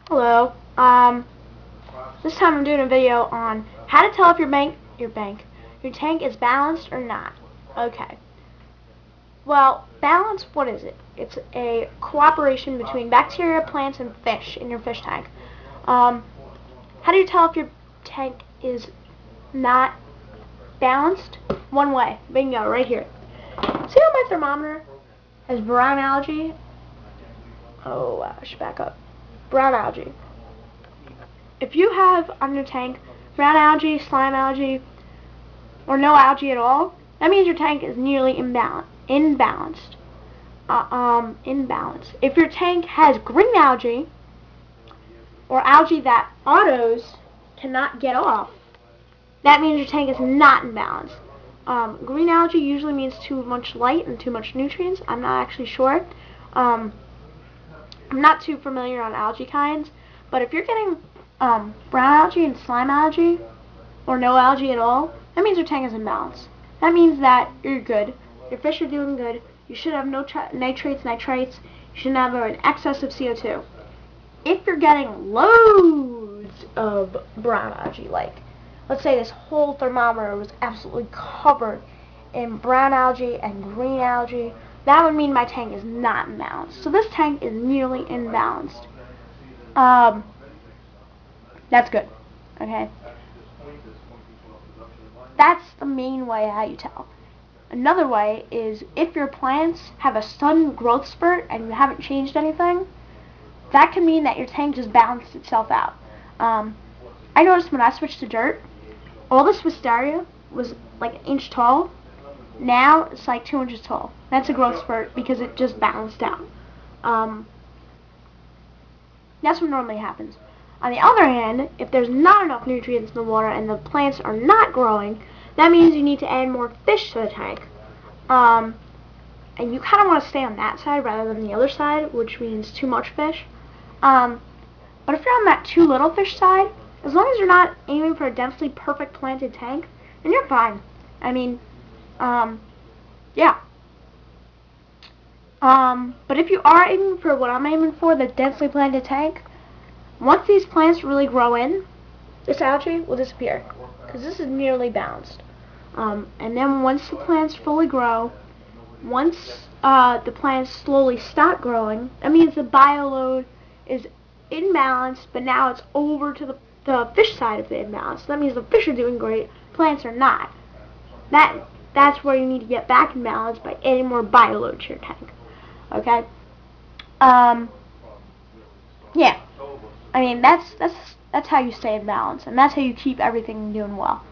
Hello. This time I'm doing a video on how to tell if your tank is balanced or not. Okay. Well, balance, what is it? It's a cooperation between bacteria, plants, and fish in your fish tank. How do you tell if your tank is not balanced? One way. Bingo, right here. See how my thermometer has brown algae? Oh, I should back up. Brown algae. If you have on your tank brown algae, slime algae, or no algae at all, that means your tank is nearly imbalanced. If your tank has green algae, or algae that autos cannot get off, that means your tank is not in balance. Green algae usually means too much light and too much nutrients. I'm not actually sure. I'm not too familiar on algae kinds, but if you're getting brown algae and slime algae, or no algae at all, that means your tank is in balance. That means that you're good. Your fish are doing good. You should have no nitrates. You shouldn't have an excess of CO2. If you're getting loads of brown algae, like let's say this whole thermometer was absolutely covered in brown algae and green algae, that would mean my tank is not in balance. So this tank is nearly imbalanced. That's good. Okay. That's the main way how you tell. Another way is if your plants have a sudden growth spurt and you haven't changed anything, that can mean that your tank just balanced itself out. I noticed when I switched to dirt, all this wisteria was like an inch tall. Now it's like 2 inches tall. That's a growth spurt because it just balanced out. That's what normally happens. On the other hand, if there's not enough nutrients in the water and the plants are not growing, that means you need to add more fish to the tank. And you kind of want to stay on that side rather than the other side, which means too much fish. But if you're on that too little fish side, as long as you're not aiming for a densely perfect planted tank, then you're fine. I mean, yeah. But if you are aiming for what I'm aiming for, the densely planted tank, once these plants really grow in, this algae will disappear because this is nearly balanced. And then once the plants fully grow, once the plants slowly stop growing, that means the bioload is in balance, but now it's over to the fish side of the imbalance. So that means the fish are doing great, plants are not. That's where you need to get back in balance by adding more bioload to your tank. Okay? Yeah. I mean, that's how you stay in balance, and that's how you keep everything doing well.